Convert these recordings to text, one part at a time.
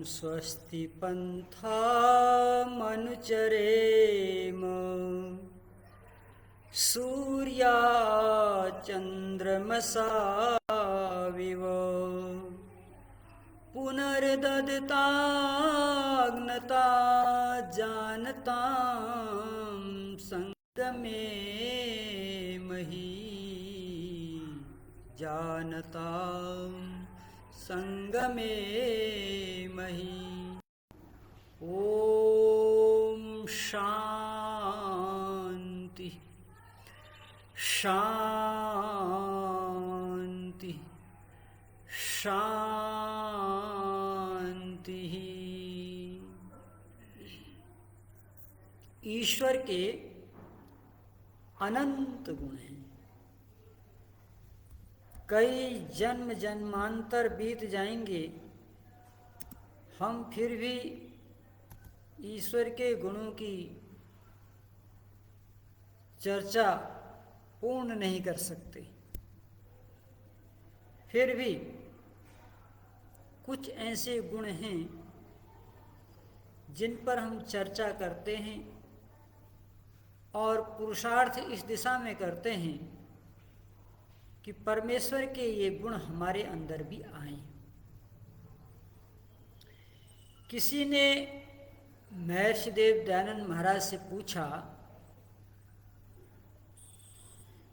स्वस्ति पन्था मनुचरेम सूर्याचन्द्रमसाविव पुनर्दत्ताग्नता जानतां संगमे मही जानतां संगमे मही। ओम शांति शांति शांति। ईश्वर के अनंत गुण हैं। कई जन्म जन्मांतर बीत जाएंगे, हम फिर भी ईश्वर के गुणों की चर्चा पूर्ण नहीं कर सकते। फिर भी कुछ ऐसे गुण हैं जिन पर हम चर्चा करते हैं और पुरुषार्थ इस दिशा में करते हैं कि परमेश्वर के ये गुण हमारे अंदर भी आए। किसी ने महर्षि देव दयानंद महाराज से पूछा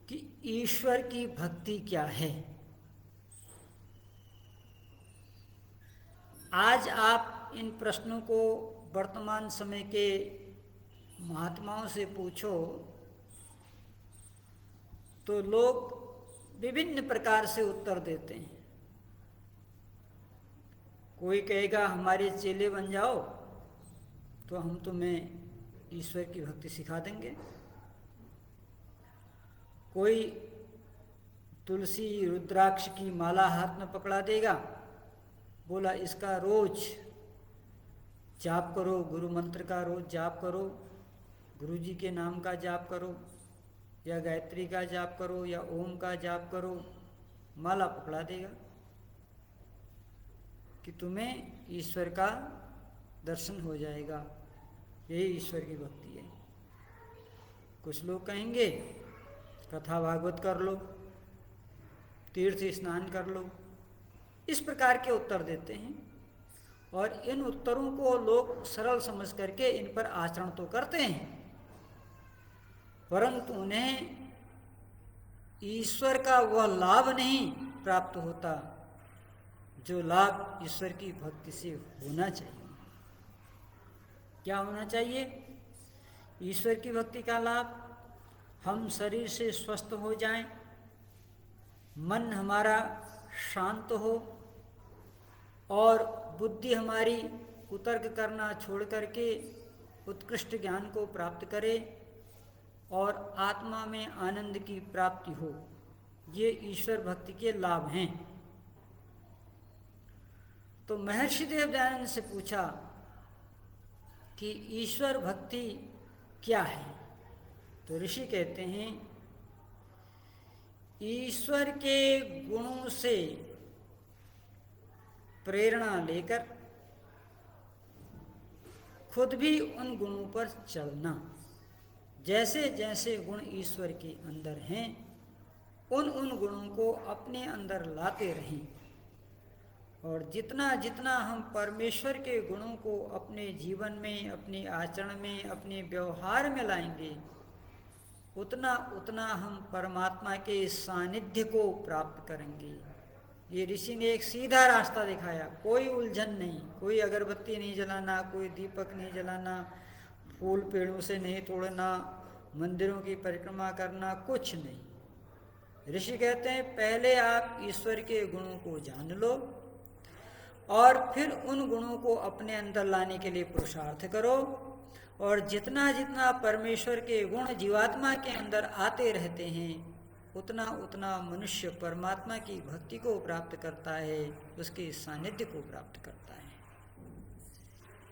कि ईश्वर की भक्ति क्या है। आज आप इन प्रश्नों को वर्तमान समय के महात्माओं से पूछो तो लोग विभिन्न प्रकार से उत्तर देते हैं। कोई कहेगा हमारे चेले बन जाओ तो हम तुम्हें ईश्वर की भक्ति सिखा देंगे। कोई तुलसी रुद्राक्ष की माला हाथ में पकड़ा देगा, बोला इसका रोज जाप करो, गुरु मंत्र का रोज जाप करो, गुरु जी के नाम का जाप करो, या गायत्री का जाप करो, या ओम का जाप करो। माला पकड़ा देगा कि तुम्हें ईश्वर का दर्शन हो जाएगा। यही ईश्वर की भक्ति है। कुछ लोग कहेंगे कथा भागवत कर लो, तीर्थ स्नान कर लो। इस प्रकार के उत्तर देते हैं और इन उत्तरों को लोग सरल समझ करके इन पर आचरण तो करते हैं, परंतु उन्हें ईश्वर का वह लाभ नहीं प्राप्त होता जो लाभ ईश्वर की भक्ति से होना चाहिए। क्या होना चाहिए? ईश्वर की भक्ति का लाभ, हम शरीर से स्वस्थ हो जाएं, मन हमारा शांत हो और बुद्धि हमारी कुतर्क करना छोड़ करके उत्कृष्ट ज्ञान को प्राप्त करे और आत्मा में आनंद की प्राप्ति हो। ये ईश्वर भक्ति के लाभ हैं। तो महर्षि देव दयानंद से पूछा कि ईश्वर भक्ति क्या है, तो ऋषि कहते हैं ईश्वर के गुणों से प्रेरणा लेकर खुद भी उन गुणों पर चलना। जैसे जैसे गुण ईश्वर के अंदर हैं, उन गुणों को अपने अंदर लाते रहें। और जितना जितना हम परमेश्वर के गुणों को अपने जीवन में, अपने आचरण में, अपने व्यवहार में लाएंगे, उतना उतना हम परमात्मा के सानिध्य को प्राप्त करेंगे। ये ऋषि ने एक सीधा रास्ता दिखाया, कोई उलझन नहीं, कोई अगरबत्ती नहीं जलाना, कोई दीपक नहीं जलाना, फूल पेड़ों से नहीं तोड़ना, मंदिरों की परिक्रमा करना, कुछ नहीं। ऋषि कहते हैं पहले आप ईश्वर के गुणों को जान लो और फिर उन गुणों को अपने अंदर लाने के लिए पुरुषार्थ करो। और जितना जितना परमेश्वर के गुण जीवात्मा के अंदर आते रहते हैं, उतना उतना मनुष्य परमात्मा की भक्ति को प्राप्त करता है, उसके सानिध्य को प्राप्त करता है।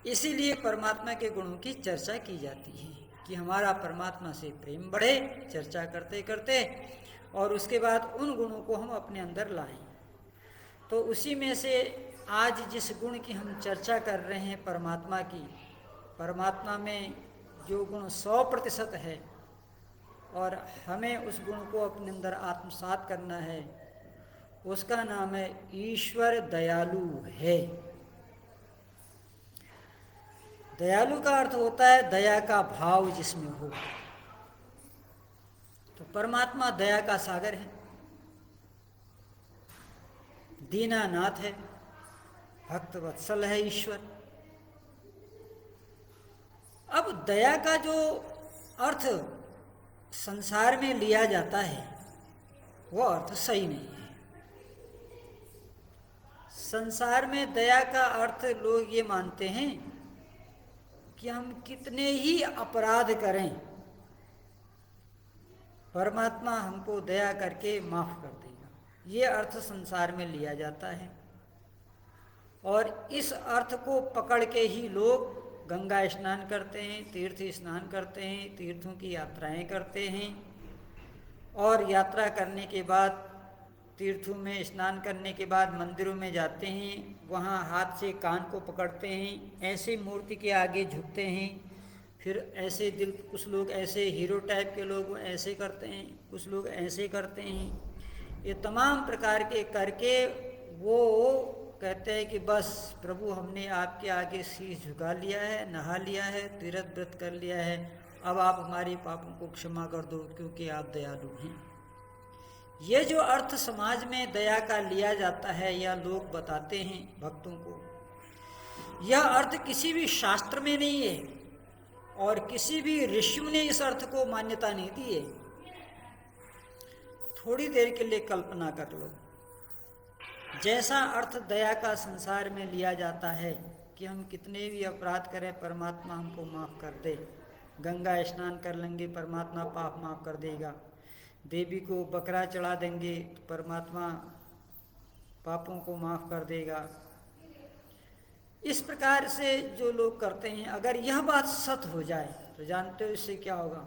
इसीलिए परमात्मा के गुणों की चर्चा की जाती है कि हमारा परमात्मा से प्रेम बढ़े, चर्चा करते करते, और उसके बाद उन गुणों को हम अपने अंदर लाएं। तो उसी में से आज जिस गुण की हम चर्चा कर रहे हैं परमात्मा की, परमात्मा में जो गुण 100% है और हमें उस गुण को अपने अंदर आत्मसात करना है, उसका नाम है ईश्वर दयालु है। दयालु का अर्थ होता है दया का भाव जिसमें हो। तो परमात्मा दया का सागर है, दीनानाथ है, भक्त वत्सल है ईश्वर। अब दया का जो अर्थ संसार में लिया जाता है वो अर्थ सही नहीं है। संसार में दया का अर्थ लोग ये मानते हैं कि हम कितने ही अपराध करें परमात्मा हमको दया करके माफ कर देगा, ये अर्थ संसार में लिया जाता है। और इस अर्थ को पकड़ के ही लोग गंगा स्नान करते हैं, तीर्थ स्नान करते हैं, तीर्थों की यात्राएं करते हैं, और यात्रा करने के बाद तीर्थों में स्नान करने के बाद मंदिरों में जाते हैं, वहाँ हाथ से कान को पकड़ते हैं, ऐसे मूर्ति के आगे झुकते हैं, फिर ऐसे दिल, कुछ लोग ऐसे हीरो टाइप के लोग ऐसे करते हैं, कुछ लोग ऐसे करते हैं। ये तमाम प्रकार के करके वो कहते हैं कि बस प्रभु हमने आपके आगे शीश झुका लिया है, नहा लिया है, तीर्थ व्रत कर लिया है, अब आप हमारे पापों को क्षमा कर दो क्योंकि आप दयालु हैं। ये जो अर्थ समाज में दया का लिया जाता है या लोग बताते हैं भक्तों को, यह अर्थ किसी भी शास्त्र में नहीं है और किसी भी ऋषि ने इस अर्थ को मान्यता नहीं दी है। थोड़ी देर के लिए कल्पना कर लो, जैसा अर्थ दया का संसार में लिया जाता है कि हम कितने भी अपराध करें परमात्मा हमको माफ़ कर दे, गंगा स्नान कर लेंगे परमात्मा पाप माफ़ कर देगा, देवी को बकरा चढ़ा देंगे तो परमात्मा पापों को माफ़ कर देगा, इस प्रकार से जो लोग करते हैं, अगर यह बात सत्य हो जाए तो जानते हो इससे क्या होगा?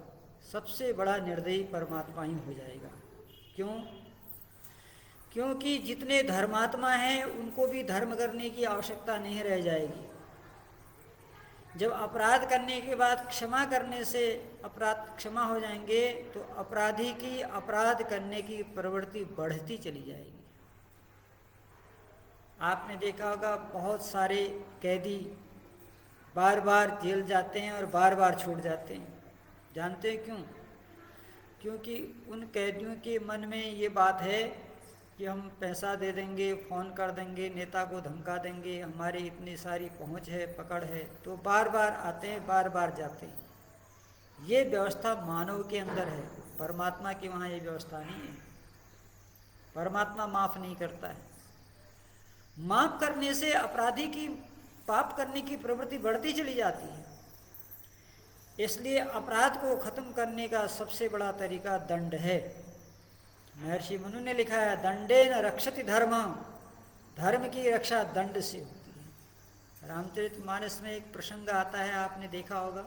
सबसे बड़ा निर्दयी परमात्मा ही हो जाएगा। क्यों? क्योंकि जितने धर्मात्मा हैं उनको भी धर्म करने की आवश्यकता नहीं रह जाएगी। जब अपराध करने के बाद क्षमा करने से अपराध क्षमा हो जाएंगे तो अपराधी की अपराध करने की प्रवृत्ति बढ़ती चली जाएगी। आपने देखा होगा बहुत सारे कैदी बार बार जेल जाते हैं और बार बार छूट जाते हैं। जानते हैं क्यों? क्योंकि उन कैदियों के मन में ये बात है कि हम पैसा दे देंगे, फ़ोन कर देंगे, नेता को धमका देंगे, हमारी इतनी सारी पहुंच है, पकड़ है, तो बार बार आते हैं, बार बार जाते हैं। ये व्यवस्था मानव के अंदर है, परमात्मा की वहाँ ये व्यवस्था नहीं है। परमात्मा माफ़ नहीं करता है। माफ़ करने से अपराधी की पाप करने की प्रवृत्ति बढ़ती चली जाती है। इसलिए अपराध को खत्म करने का सबसे बड़ा तरीका दंड है। महर्षि मनु ने लिखा है, दंडेन रक्षति धर्म, धर्म की रक्षा दंड से होती है। रामचरितमानस में एक प्रसंग आता है, आपने देखा होगा।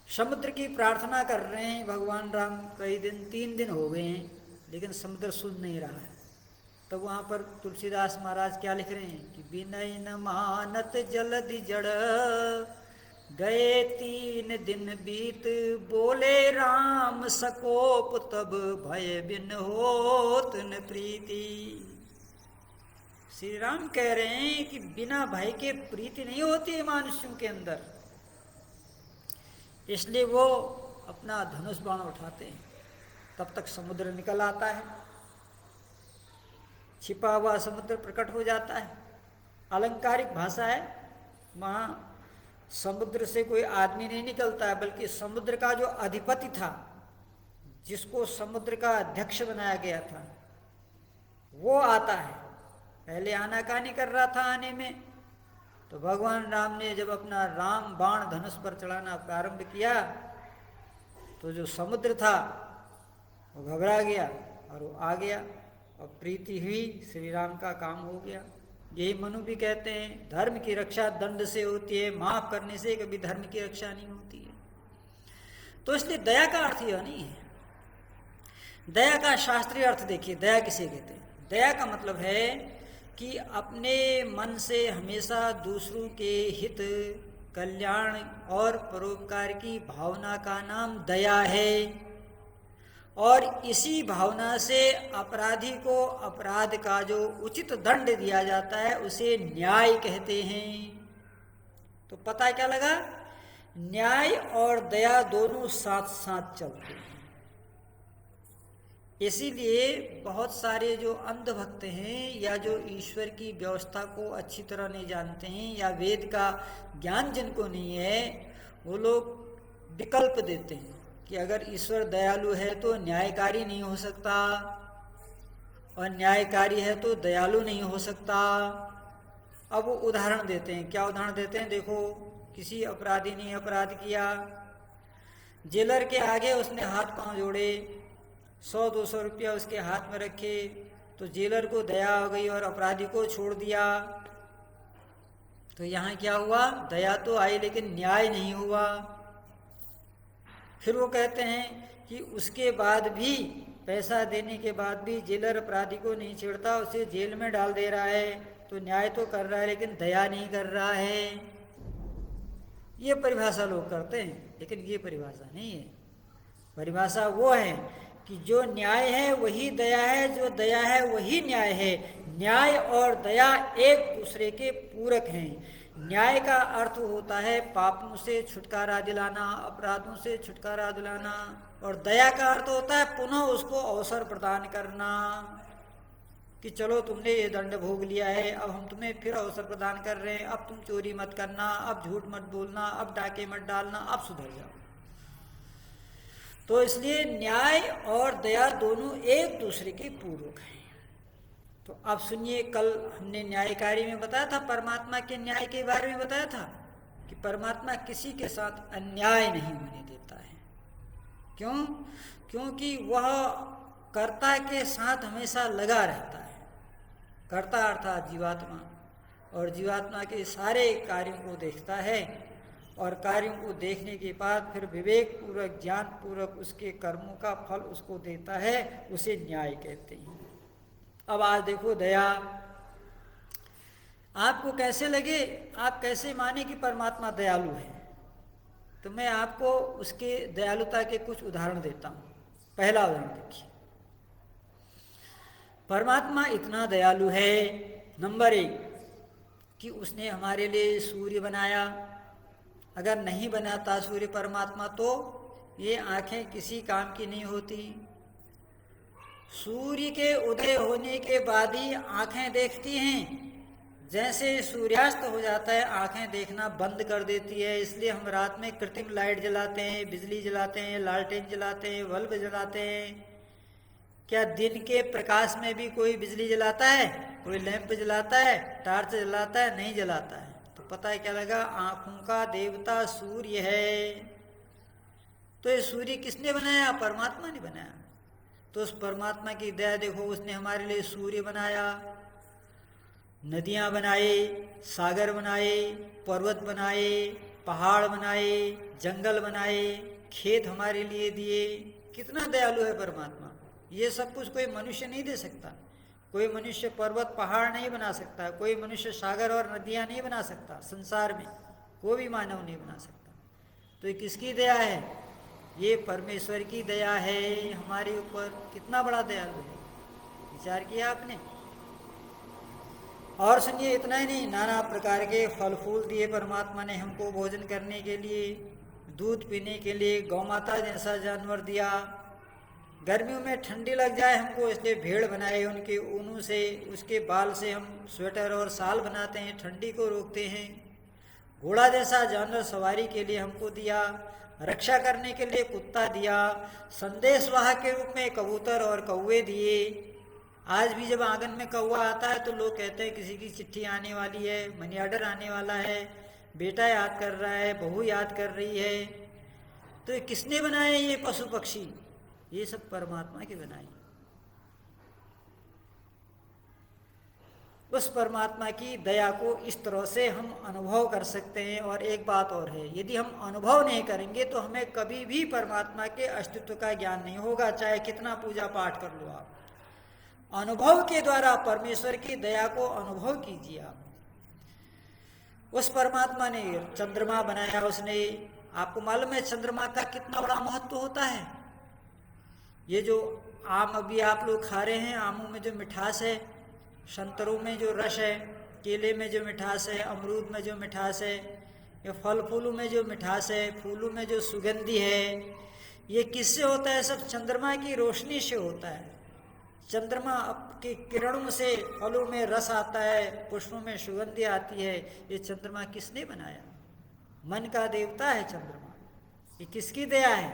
समुद्र की प्रार्थना कर रहे हैं भगवान राम, कई दिन 3 दिन हो गए हैं, लेकिन समुद्र सुन नहीं रहा है। तो वहाँ पर तुलसीदास महाराज क्या लिख रहे हैं कि विनय न मानत जलधि जड़, गए 3 दिन बीत, बोले राम सकोप तब, भय बिन होत न प्रीति। श्री राम कह रहे हैं कि बिना भय के प्रीति नहीं होती है मनुष्यों के अंदर। इसलिए वो अपना धनुष बाण उठाते हैं, तब तक समुद्र निकल आता है, छिपा हुआ समुद्र प्रकट हो जाता है। अलंकारिक भाषा है, वहाँ समुद्र से कोई आदमी नहीं निकलता है, बल्कि समुद्र का जो अधिपति था, जिसको समुद्र का अध्यक्ष बनाया गया था, वो आता है। पहले आनाकानी कर रहा था आने में, तो भगवान राम ने जब अपना राम बाण धनुष पर चढ़ाना प्रारंभ किया तो जो समुद्र था वो घबरा गया और वो आ गया और प्रीति हुई, श्री राम का काम हो गया। यही मनु भी कहते हैं, धर्म की रक्षा दंड से होती है, माफ करने से कभी धर्म की रक्षा नहीं होती है। तो इसलिए दया का अर्थ यह नहीं है। दया का शास्त्रीय अर्थ देखिए, दया किसे कहते हैं? दया का मतलब है कि अपने मन से हमेशा दूसरों के हित, कल्याण और परोपकार की भावना का नाम दया है। और इसी भावना से अपराधी को अपराध का जो उचित दंड दिया जाता है उसे न्याय कहते हैं। तो पता क्या लगा, न्याय और दया दोनों साथ साथ चलते हैं। इसीलिए बहुत सारे जो अंधभक्त हैं या जो ईश्वर की व्यवस्था को अच्छी तरह नहीं जानते हैं या वेद का ज्ञान जिनको नहीं है, वो लोग विकल्प देते हैं कि अगर ईश्वर दयालु है तो न्यायकारी नहीं हो सकता, और न्यायकारी है तो दयालु नहीं हो सकता। अब वो उदाहरण देते हैं। क्या उदाहरण देते हैं? देखो, किसी अपराधी ने अपराध किया, जेलर के आगे उसने हाथ पांव जोड़े, 100-200 रुपया उसके हाथ में रखे, तो जेलर को दया हो गई और अपराधी को छोड़ दिया। तो यहाँ क्या हुआ? दया तो आई लेकिन न्याय नहीं हुआ। फिर वो कहते हैं कि उसके बाद भी, पैसा देने के बाद भी जेलर अपराधी को नहीं छेड़ता, उसे जेल में डाल दे रहा है, तो न्याय तो कर रहा है लेकिन दया नहीं कर रहा है। ये परिभाषा लोग करते हैं, लेकिन ये परिभाषा नहीं है। परिभाषा वो है कि जो न्याय है वही दया है, जो दया है वही न्याय है। न्याय और दया एक दूसरे के पूरक हैं। न्याय का अर्थ होता है पापों से छुटकारा दिलाना, अपराधों से छुटकारा दिलाना, और दया का अर्थ होता है पुनः उसको अवसर प्रदान करना कि चलो तुमने ये दंड भोग लिया है, अब हम तुम्हें फिर अवसर प्रदान कर रहे हैं, अब तुम चोरी मत करना, अब झूठ मत बोलना, अब डाके मत डालना, अब सुधर जाओ। तो इसलिए न्याय और दया दोनों एक दूसरे के पूरक हैं। तो अब सुनिए, कल हमने न्यायकारी में बताया था, परमात्मा के न्याय के बारे में बताया था कि परमात्मा किसी के साथ अन्याय नहीं होने देता है। क्यों? क्योंकि वह कर्ता के साथ हमेशा लगा रहता है। कर्ता अर्थात जीवात्मा, और जीवात्मा के सारे कार्यों को देखता है, और कार्यों को देखने के बाद फिर विवेक पूर्वक, ज्ञान पूर्वक उसके कर्मों का फल उसको देता है। उसे न्याय कहते हैं। अब आज देखो, दया आपको कैसे लगे, आप कैसे माने कि परमात्मा दयालु है? तो मैं आपको उसके दयालुता के कुछ उदाहरण देता हूं। पहला उदाहरण देखिए, परमात्मा इतना दयालु है, नंबर 1, कि उसने हमारे लिए सूर्य बनाया। अगर नहीं बनाता सूर्य परमात्मा तो ये आंखें किसी काम की नहीं होती। सूर्य के उदय होने के बाद ही आंखें देखती हैं, जैसे सूर्यास्त हो जाता है आंखें देखना बंद कर देती है। इसलिए हम रात में कृत्रिम लाइट जलाते हैं, बिजली जलाते हैं, लालटेन जलाते हैं, बल्ब जलाते हैं। क्या दिन के प्रकाश में भी कोई बिजली जलाता है? कोई लैंप जलाता है, टार्च जलाता है? नहीं जलाता है। तो पता है क्या लगा, आंखों का देवता सूर्य है। तो ये सूर्य किसने बनाया? परमात्मा ने बनाया। तो उस परमात्मा की दया देखो, उसने हमारे लिए सूर्य बनाया, नदियां बनाए, सागर बनाए, पर्वत बनाए, पहाड़ बनाए, जंगल बनाए, खेत हमारे लिए दिए। कितना दयालु है परमात्मा। ये सब कुछ कोई मनुष्य नहीं दे सकता। कोई मनुष्य पर्वत पहाड़ नहीं बना सकता, कोई मनुष्य सागर और नदियां नहीं बना सकता। संसार में कोई भी मानव नहीं बना सकता। तो ये किसकी दया है? ये परमेश्वर की दया है हमारे ऊपर। कितना बड़ा दयालु है, विचार किया आपने? और सुनिए, इतना ही नहीं, नाना प्रकार के फल फूल दिए परमात्मा ने हमको भोजन करने के लिए, दूध पीने के लिए गौ माता जैसा जानवर दिया। गर्मियों में ठंडी लग जाए हमको, इसलिए भेड़ बनाए, उनके ऊनों से, उसके बाल से हम स्वेटर और शाल बनाते हैं, ठंडी को रोकते हैं। घोड़ा जैसा जानवर सवारी के लिए हमको दिया, रक्षा करने के लिए कुत्ता दिया, संदेशवाहक के रूप में कबूतर और कौवे दिए। आज भी जब आंगन में कौवा आता है तो लोग कहते हैं किसी की चिट्ठी आने वाली है, मनी ऑर्डर आने वाला है, बेटा याद कर रहा है, बहू याद कर रही है। तो ये किसने बनाए ये पशु पक्षी? ये सब परमात्मा की बनाई। उस परमात्मा की दया को इस तरह से हम अनुभव कर सकते हैं। और एक बात और है, यदि हम अनुभव नहीं करेंगे तो हमें कभी भी परमात्मा के अस्तित्व का ज्ञान नहीं होगा, चाहे कितना पूजा पाठ कर लो आप। अनुभव के द्वारा परमेश्वर की दया को अनुभव कीजिए आप। उस परमात्मा ने चंद्रमा बनाया, उसने, आपको मालूम है चंद्रमा का कितना बड़ा महत्व होता है। ये जो आम अभी आप लोग खा रहे हैं, आमों में जो मिठास है, संतरों में जो रस है, केले में जो मिठास है, अमरूद में जो मिठास है, ये फल फूलों में जो मिठास है, फूलों में जो सुगंधी है, ये किससे होता है? सब चंद्रमा की रोशनी से होता है। चंद्रमा की किरणों से फलों में रस आता है, पुष्पों में सुगंधी आती है। ये चंद्रमा किसने बनाया? मन का देवता है चंद्रमा। ये किसकी दया है?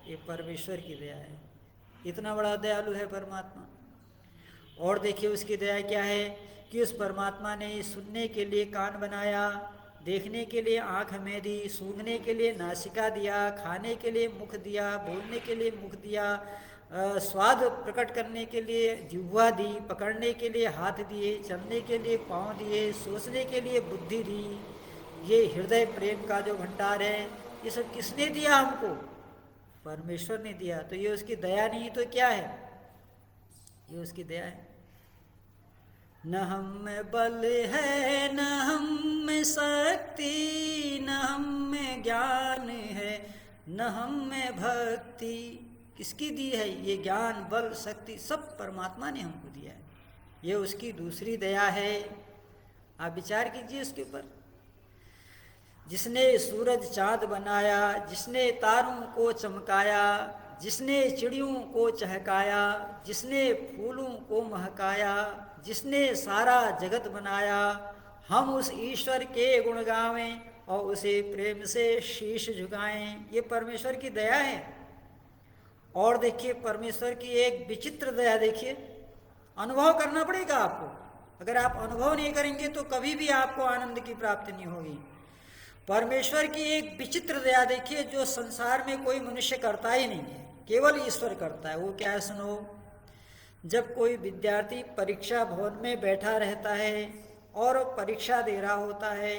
ये परमेश्वर की दया है। इतना बड़ा दयालु है परमात्मा। और देखिए उसकी दया क्या है कि उस परमात्मा ने सुनने के लिए कान बनाया, देखने के लिए आँख हमें दी, सूंघने के लिए नासिका दिया, खाने के लिए मुख दिया, बोलने के लिए मुख दिया, स्वाद प्रकट करने के लिए जिह्वा दी, पकड़ने के लिए हाथ दिए, चलने के लिए पाँव दिए, सोचने के लिए बुद्धि दी। ये हृदय प्रेम का जो भंडार है, ये सब किसने दिया हमको? परमेश्वर ने दिया। तो ये उसकी दया नहीं तो क्या है? ये उसकी दया है। न हम में बल है, न हम में शक्ति, न हम में ज्ञान है, न हम में भक्ति। किसकी दी है? ये ज्ञान, बल, शक्ति सब परमात्मा ने हमको दिया है। ये उसकी दूसरी दया है। आप विचार कीजिए उसके ऊपर। जिसने सूरज चाँद बनाया, जिसने तारों को चमकाया, जिसने चिड़ियों को चहकाया, जिसने फूलों को महकाया, जिसने सारा जगत बनाया, हम उस ईश्वर के गुण गावें और उसे प्रेम से शीश झुकाएं। ये परमेश्वर की दया है। और देखिए परमेश्वर की एक विचित्र दया देखिए। अनुभव करना पड़ेगा आपको। अगर आप अनुभव नहीं करेंगे तो कभी भी आपको आनंद की प्राप्ति नहीं होगी। परमेश्वर की एक विचित्र दया देखिए, जो संसार में कोई मनुष्य करता ही नहीं है, केवल ईश्वर करता है। वो क्या है सुनो। जब कोई विद्यार्थी परीक्षा भवन में बैठा रहता है और परीक्षा दे रहा होता है,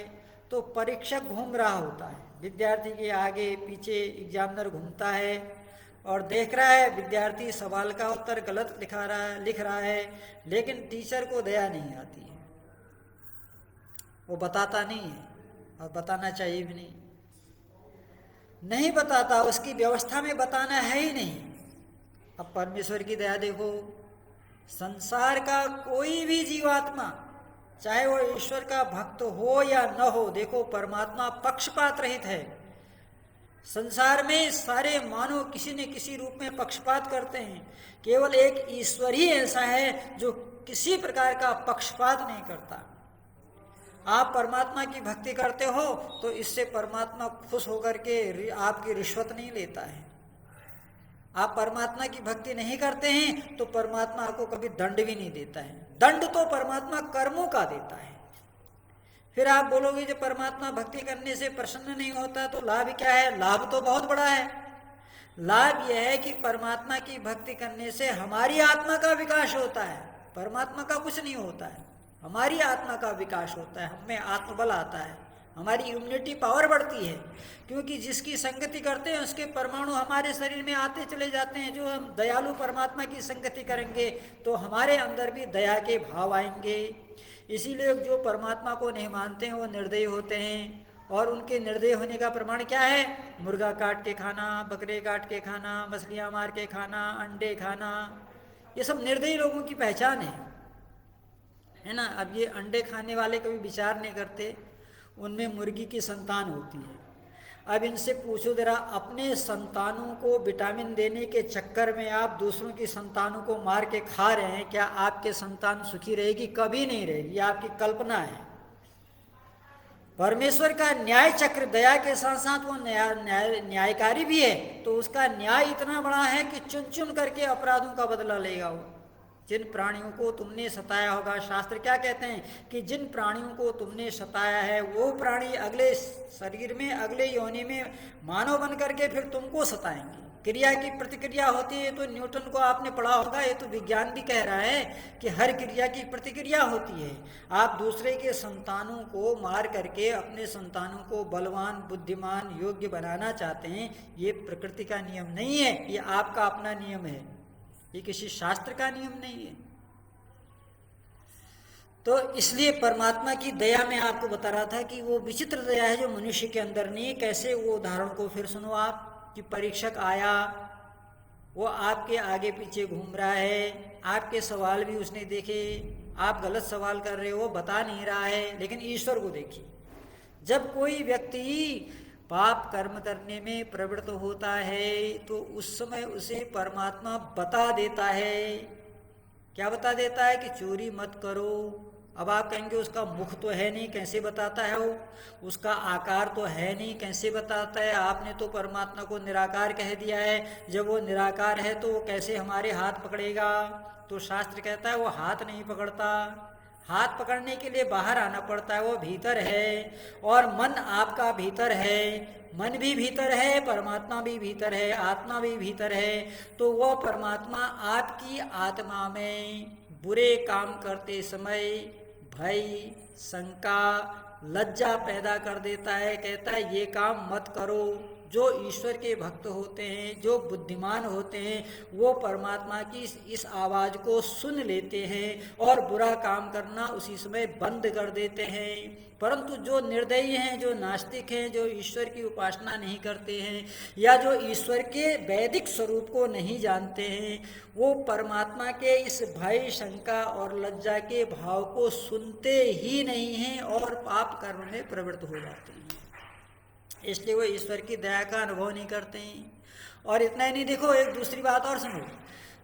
तो परीक्षक घूम रहा होता है, विद्यार्थी के आगे पीछे एग्जामिनर घूमता है और देख रहा है विद्यार्थी सवाल का उत्तर गलत लिख रहा है, लेकिन टीचर को दया नहीं आती है। वो बताता नहीं है और बताना चाहिए भी नहीं बताता। उसकी व्यवस्था में बताना है ही नहीं। अब परमेश्वर की दया देखो। संसार का कोई भी जीवात्मा, चाहे वो ईश्वर का भक्त हो या न हो, देखो परमात्मा पक्षपात रहित है। संसार में सारे मानव किसी न किसी रूप में पक्षपात करते हैं। केवल एक ईश्वर ही ऐसा है जो किसी प्रकार का पक्षपात नहीं करता। आप परमात्मा की भक्ति करते हो तो इससे परमात्मा खुश होकर के आपकी रिश्वत नहीं लेता है। आप परमात्मा की भक्ति नहीं करते हैं तो परमात्मा आपको कभी दंड भी नहीं देता है। दंड तो परमात्मा कर्मों का देता है। फिर आप बोलोगे जो परमात्मा भक्ति करने से प्रसन्न नहीं होता, तो लाभ क्या है? लाभ तो बहुत बड़ा है। लाभ यह है कि परमात्मा की भक्ति करने से हमारी आत्मा का विकास होता है। परमात्मा का कुछ नहीं होता है, हमारी आत्मा का विकास होता है, हमें आत्मबल आता है, हमारी इम्यूनिटी पावर बढ़ती है। क्योंकि जिसकी संगति करते हैं उसके परमाणु हमारे शरीर में आते चले जाते हैं। जो हम दयालु परमात्मा की संगति करेंगे तो हमारे अंदर भी दया के भाव आएंगे। इसीलिए जो परमात्मा को नहीं मानते हैं वो निर्दयी होते हैं। और उनके निर्दयी होने का प्रमाण क्या है? मुर्गा काट के खाना, बकरे काट के खाना, मछलियाँ मार के खाना, अंडे खाना, ये सब निर्दयी लोगों की पहचान है ना। अब ये अंडे खाने वाले कभी विचार नहीं करते, उनमें मुर्गी की संतान होती है। अब इनसे पूछो जरा, अपने संतानों को विटामिन देने के चक्कर में आप दूसरों की संतानों को मार के खा रहे हैं, क्या आपके संतान सुखी रहेगी? कभी नहीं रहेगी, आपकी कल्पना है। परमेश्वर का न्याय चक्र दया के साथ साथ वो न्यायकारी भी है, तो उसका न्याय इतना बड़ा है कि चुन चुन करके अपराधों का बदला लेगा वो। जिन प्राणियों को तुमने सताया होगा, शास्त्र क्या कहते हैं कि जिन प्राणियों को तुमने सताया है वो प्राणी अगले शरीर में, अगले योनि में मानव बन करके फिर तुमको सताएंगे। क्रिया की प्रतिक्रिया होती है, तो न्यूटन को आपने पढ़ा होगा, ये तो विज्ञान भी कह रहा है कि हर क्रिया की प्रतिक्रिया होती है। आप दूसरे के संतानों को मार करके अपने संतानों को बलवान, बुद्धिमान, योग्य बनाना चाहते हैं, ये प्रकृति का नियम नहीं है, ये आपका अपना नियम है, ये किसी शास्त्र का नियम नहीं है। तो इसलिए परमात्मा की दया में आपको बता रहा था कि वो विचित्र दया है जो मनुष्य के अंदर नहीं है। कैसे? वो उदाहरण को फिर सुनो आप कि परीक्षक आया, वो आपके आगे पीछे घूम रहा है, आपके सवाल भी उसने देखे, आप गलत सवाल कर रहे हो, बता नहीं रहा है, लेकिन ईश्वर को देखिए। जब कोई व्यक्ति पाप कर्म करने में प्रवृत्त होता है तो उस समय उसे परमात्मा बता देता है। क्या बता देता है? कि चोरी मत करो। अब आप कहेंगे उसका मुख तो है नहीं, कैसे बताता है वो? उसका आकार तो है नहीं, कैसे बताता है? आपने तो परमात्मा को निराकार कह दिया है। जब वो निराकार है तो वो कैसे हमारे हाथ पकड़ेगा? तो शास्त्र कहता है वो हाथ नहीं पकड़ता। हाथ पकड़ने के लिए बाहर आना पड़ता है, वो भीतर है। और मन आपका भीतर है, मन भी भीतर है, परमात्मा भी भीतर है, आत्मा भी भीतर है। तो वह परमात्मा आपकी आत्मा में बुरे काम करते समय भय, शंका, लज्जा पैदा कर देता है। कहता है ये काम मत करो। जो ईश्वर के भक्त होते हैं, जो बुद्धिमान होते हैं, वो परमात्मा की इस आवाज़ को सुन लेते हैं और बुरा काम करना उसी समय बंद कर देते हैं। परंतु जो निर्दयी हैं, जो नास्तिक हैं, जो ईश्वर की उपासना नहीं करते हैं या जो ईश्वर के वैदिक स्वरूप को नहीं जानते हैं, वो परमात्मा के इस भय, शंका और लज्जा के भाव को सुनते ही नहीं हैं और पाप कर्म में प्रवृत्त हो जाते हैं। इसलिए वो ईश्वर की दया का अनुभव नहीं करते हैं। और इतना ही नहीं, देखो एक दूसरी बात और सुनो।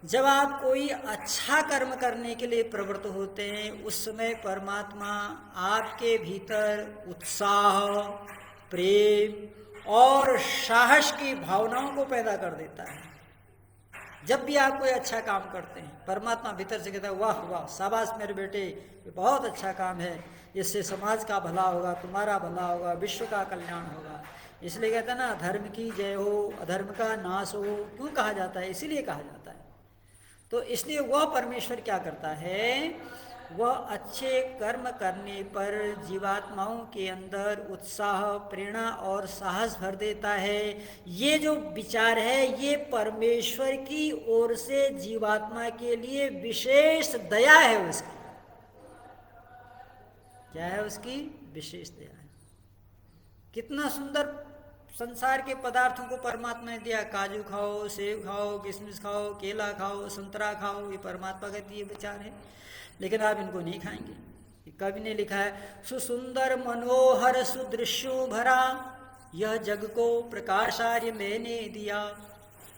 जब आप कोई अच्छा कर्म करने के लिए प्रवृत्त होते हैं उस समय परमात्मा आपके भीतर उत्साह, प्रेम और साहस की भावनाओं को पैदा कर देता है। जब भी आप कोई अच्छा काम करते हैं परमात्मा भीतर से कहता है वाह वाह, शाबाश मेरे बेटे, ये बहुत अच्छा काम है, इससे समाज का भला होगा, तुम्हारा भला होगा, विश्व का कल्याण होगा। इसलिए कहता है ना, धर्म की जय हो, अधर्म का नाश हो। क्यों कहा जाता है? इसीलिए कहा जाता है। तो इसलिए वह परमेश्वर क्या करता है? वह अच्छे कर्म करने पर जीवात्माओं के अंदर उत्साह, प्रेरणा और साहस भर देता है। ये जो विचार है ये परमेश्वर की ओर से जीवात्मा के लिए विशेष दया है उसकी। क्या है उसकी? विशेष दया है। कितना सुंदर संसार के पदार्थों को परमात्मा ने दिया। काजू खाओ, सेब खाओ, किशमिश खाओ, केला खाओ, संतरा खाओ, ये परमात्मा का दिए विचार है। लेकिन आप इनको नहीं खाएंगे। कवि ने लिखा है, सुसुंदर मनोहर सुदृश्यो भरा, यह जग को प्रकाशार्य मैंने दिया।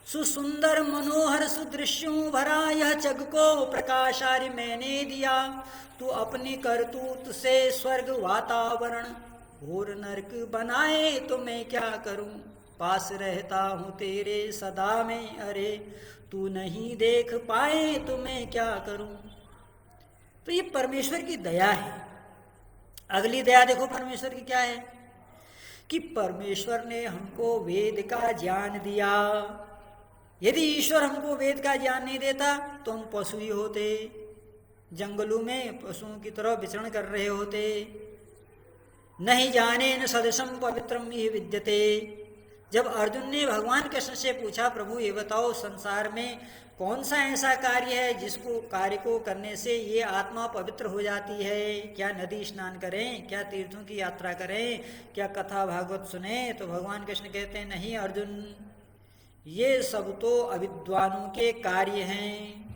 सुसुंदर मनोहर सुदृश्यों भरा, यह जग को प्रकाशार्य मैंने दिया। तू अपनी करतूत से स्वर्ग वातावरण घोर नरक बनाए तो मैं क्या करूं। पास रहता हूं तेरे सदा में, अरे तू नहीं देख पाए तो मैं क्या करूं। तो ये परमेश्वर की दया है। अगली दया देखो परमेश्वर की क्या है कि परमेश्वर ने हमको वेद का ज्ञान दिया। यदि ईश्वर हमको वेद का ज्ञान नहीं देता तो हम पशु ही होते, जंगलों में पशुओं की तरह विचरण कर रहे होते। नहीं जाने न सदसम पवित्रम ही विद्यते। जब अर्जुन ने भगवान कृष्ण से पूछा, प्रभु ये बताओ संसार में कौन सा ऐसा कार्य है जिसको कार्य को करने से ये आत्मा पवित्र हो जाती है? क्या नदी स्नान करें, क्या तीर्थों की यात्रा करें, क्या कथा भागवत सुने? तो भगवान कृष्ण कहते हैं, नहीं अर्जुन, ये सब तो अविद्वानों के कार्य हैं।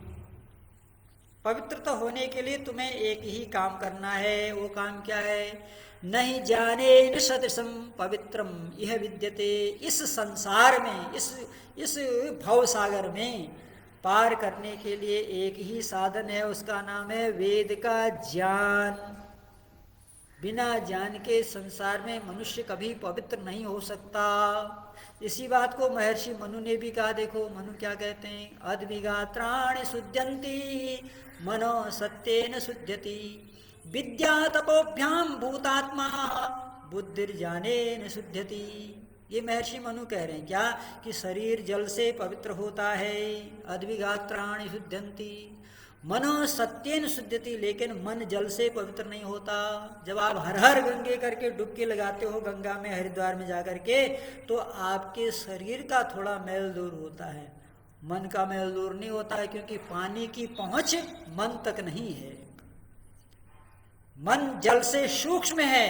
पवित्रता होने के लिए तुम्हें एक ही काम करना है। वो काम क्या है? नहीं जाने न सदृशम पवित्रम यह विद्यते। इस संसार में, इस भव सागर में पार करने के लिए एक ही साधन है, उसका नाम है वेद का ज्ञान। बिना ज्ञान के संसार में मनुष्य कभी पवित्र नहीं हो सकता। इसी बात को महर्षि मनु ने भी कहा। देखो मनु क्या कहते हैं, अद्विगात्राणि शुद्ध्यन्ति मनो सत्येन शुद्ध्यति, विद्या तपोभ्याम भूतात्मा बुद्धिर्ज्ञानेन शुद्ध्यति। ये महर्षि मनु कह रहे हैं क्या कि शरीर जल से पवित्र होता है, अद्विगात्राणि शुद्ध्यन्ति मनो सत्येन शुद्ध्यति, लेकिन मन जल से पवित्र नहीं होता। जब आप हर हर गंगे करके डुबकी लगाते हो गंगा में, हरिद्वार में जाकर के, तो आपके शरीर का थोड़ा मैल दूर होता है, मन का मैल दूर नहीं होता है, क्योंकि पानी की पहुंच मन तक नहीं है। मन जल से सूक्ष्म है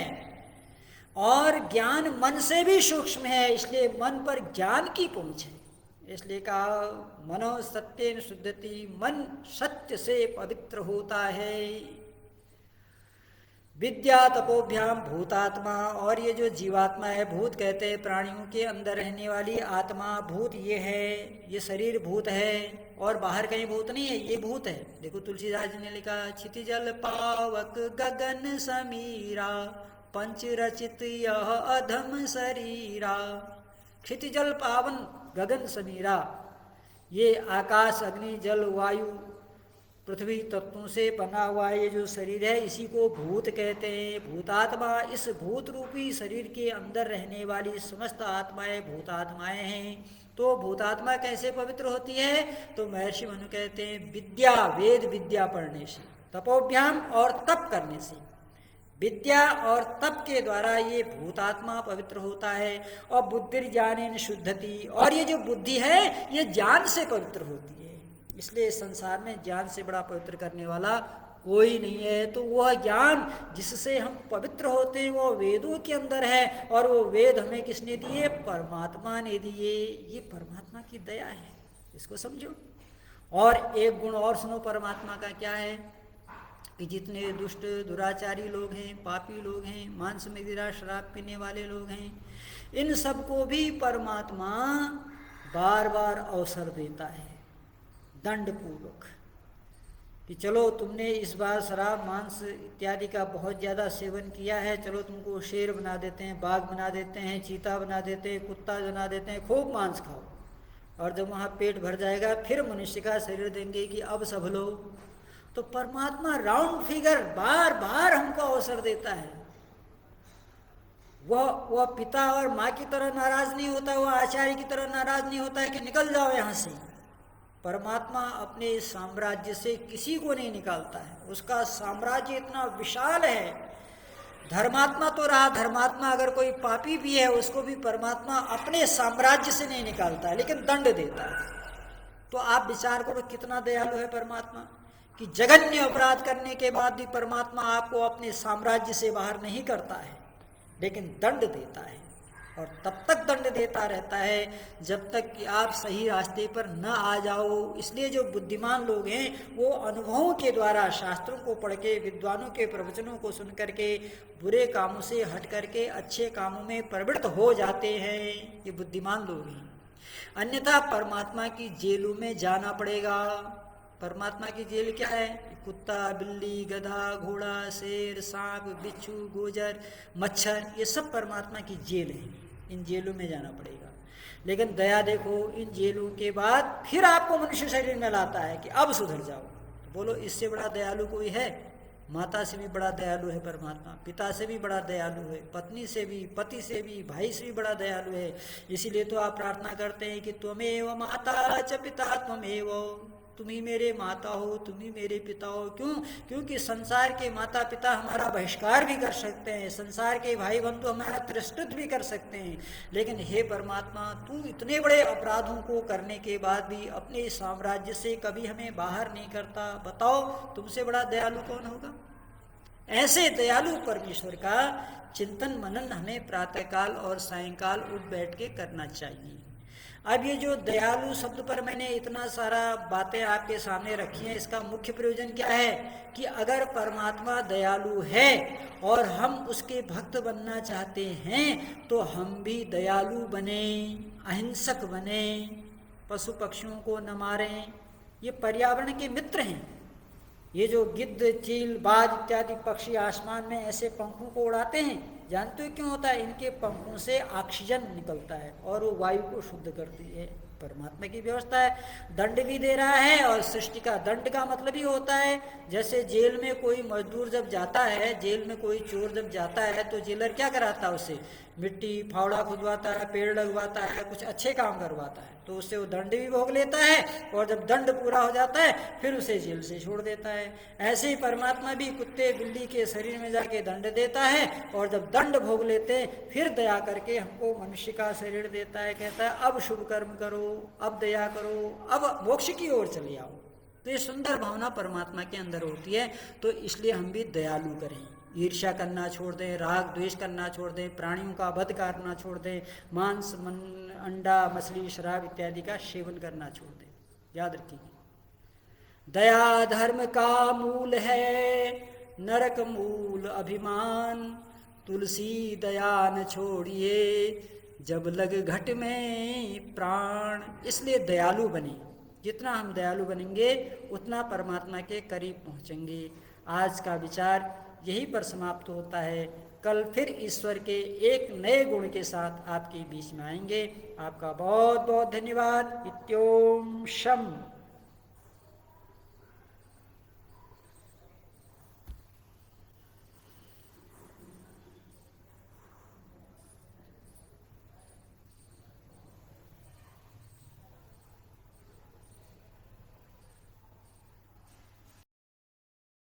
और ज्ञान मन से भी सूक्ष्म है, इसलिए मन पर ज्ञान की पहुंच है। इसलिए कहा मनो सत्येन शुद्धति, मन सत्य से पवित्र होता है। विद्या तपोभ्याम भूतात्मा, और ये जो जीवात्मा है, भूत कहते हैं प्राणियों के अंदर रहने वाली आत्मा, भूत ये है, ये शरीर भूत है और बाहर कहीं भूत नहीं है, ये भूत है। देखो तुलसीदास जी ने लिखा क्षितिजल पावक गगन समीरा पंच रचित यह अधम शरीरा। क्षितिजल पावन गगन समीरा, ये आकाश अग्नि जल वायु पृथ्वी तत्वों से बना हुआ ये जो शरीर है, इसी को भूत कहते हैं। भूतात्मा, इस भूत रूपी शरीर के अंदर रहने वाली समस्त आत्माएं भूतात्माएं हैं। तो भूतात्मा कैसे पवित्र होती है? तो महर्षि मनु कहते हैं विद्या, वेद विद्या पढ़ने से, तपोभ्याम और तप करने से, विद्या और तप के द्वारा ये भूतात्मा पवित्र होता है। और बुद्धि ज्ञानेन शुद्धति, और ये जो बुद्धि है ये ज्ञान से पवित्र होती है। इसलिए संसार में ज्ञान से बड़ा पवित्र करने वाला कोई नहीं है। तो वह ज्ञान जिससे हम पवित्र होते हैं वो वेदों के अंदर है, और वो वेद हमें किसने दिए? परमात्मा ने दिए। ये परमात्मा की दया है, इसको समझो। और एक गुण और सुनो परमात्मा का, क्या है कि जितने दुष्ट दुराचारी लोग हैं, पापी लोग हैं, मांस मदिरा शराब पीने वाले लोग हैं, इन सबको भी परमात्मा बार बार अवसर देता है दंड पूर्वक, कि चलो तुमने इस बार शराब मांस इत्यादि का बहुत ज़्यादा सेवन किया है, चलो तुमको शेर बना देते हैं, बाघ बना देते हैं, चीता बना देते हैं, कुत्ता बना देते हैं, खूब मांस खाओ। और जब वहाँ पेट भर जाएगा फिर मनुष्य का शरीर देंगे कि अब सब लो। तो परमात्मा राउंड फिगर बार बार हमको अवसर देता है। वह पिता और माँ की तरह नाराज नहीं होता, वह आचार्य की तरह नाराज नहीं होता है कि निकल जाओ यहाँ से। परमात्मा अपने साम्राज्य से किसी को नहीं निकालता है, उसका साम्राज्य इतना विशाल है। धर्मात्मा तो रहा, धर्मात्मा अगर कोई पापी भी है उसको भी परमात्मा अपने साम्राज्य से नहीं निकालता है, लेकिन दंड देता है। तो आप विचार करो कितना दयालु है परमात्मा, कि जघन्य अपराध करने के बाद भी परमात्मा आपको अपने साम्राज्य से बाहर नहीं करता है, लेकिन दंड देता है। और तब तक दंड देता रहता है जब तक कि आप सही रास्ते पर न आ जाओ। इसलिए जो बुद्धिमान लोग हैं वो अनुभवों के द्वारा, शास्त्रों को पढ़ के, विद्वानों के प्रवचनों को सुन करके, बुरे कामों से हट करके अच्छे कामों में प्रवृत्त हो जाते हैं। ये बुद्धिमान लोग हैं। अन्यथा परमात्मा की जेलों में जाना पड़ेगा। परमात्मा की जेल क्या है? कुत्ता, बिल्ली, गधा, घोड़ा, शेर, सांप, बिच्छू, गोजर, मच्छर, ये सब परमात्मा की जेल है। इन जेलों में जाना पड़ेगा। लेकिन दया देखो, इन जेलों के बाद फिर आपको मनुष्य शरीर में लाता है कि अब सुधर जाओ। तो बोलो इससे बड़ा दयालु कोई है? माता से भी बड़ा दयालु है परमात्मा, पिता से भी बड़ा दयालु है, पत्नी से भी, पति से भी, भाई से भी बड़ा दयालु है। इसीलिए तो आप प्रार्थना करते हैं कि त्वमेव माता च पिता त्वमेव, तुम ही मेरे माता हो, तुम ही मेरे पिता हो। क्यों? क्योंकि संसार के माता पिता हमारा बहिष्कार भी कर सकते हैं, संसार के भाई बंधु हमारा तिरस्कृत भी कर सकते हैं, लेकिन हे परमात्मा, तू इतने बड़े अपराधों को करने के बाद भी अपने साम्राज्य से कभी हमें बाहर नहीं करता। बताओ तुमसे बड़ा दयालु कौन होगा? ऐसे दयालु परमेश्वर का चिंतन मनन हमें प्रातःकाल और सायंकाल उठ बैठ के करना चाहिए। अब ये जो दयालु शब्द पर मैंने इतना सारा बातें आपके सामने रखी हैं, इसका मुख्य प्रयोजन क्या है? कि अगर परमात्मा दयालु है और हम उसके भक्त बनना चाहते हैं तो हम भी दयालु बने, अहिंसक बने, पशु पक्षियों को न मारें। ये पर्यावरण के मित्र हैं। ये जो गिद्ध, चील, बाज इत्यादि पक्षी आसमान में ऐसे पंखों को उड़ाते हैं, जानते हो क्यों होता है? इनके पंखों से ऑक्सीजन निकलता है और वो वायु को शुद्ध करती है। परमात्मा की व्यवस्था है। दंड भी दे रहा है और सृष्टि का दंड का मतलब ही होता है, जैसे जेल में कोई मजदूर जब जाता है, जेल में कोई चोर जब जाता है तो जेलर क्या कराता है? उसे मिट्टी फावड़ा खुदवाता है, पेड़ लगवाता है, कुछ अच्छे काम करवाता है, तो उससे वो दंड भी भोग लेता है और जब दंड पूरा हो जाता है फिर उसे जेल से छोड़ देता है। ऐसे ही परमात्मा भी कुत्ते बिल्ली के शरीर में जाके दंड देता है और जब दंड भोग लेते हैं फिर दया करके हमको मनुष्य का शरीर देता है। कहता है अब शुभ कर्म करो, अब दया करो, अब मोक्ष की ओर चले आओ। तो ये सुंदर भावना परमात्मा के अंदर होती है। तो इसलिए हम भी दयालु करें, ईर्ष्या करना छोड़ दें, राग द्वेष करना छोड़ दें, प्राणियों का वध करना छोड़ दें, मांस अंडा मछली शराब इत्यादि का सेवन करना छोड़ दें। याद रखिए, दया धर्म का मूल है, नरक मूल अभिमान, तुलसी दया न छोड़िए, जब लग घट में प्राण। इसलिए दयालु बने, जितना हम दयालु बनेंगे उतना परमात्मा के करीब पहुँचेंगे। आज का विचार यहीं पर समाप्त होता है। कल फिर ईश्वर के एक नए गुण के साथ आपके बीच में आएंगे। आपका बहुत बहुत धन्यवाद। इत्योम शम।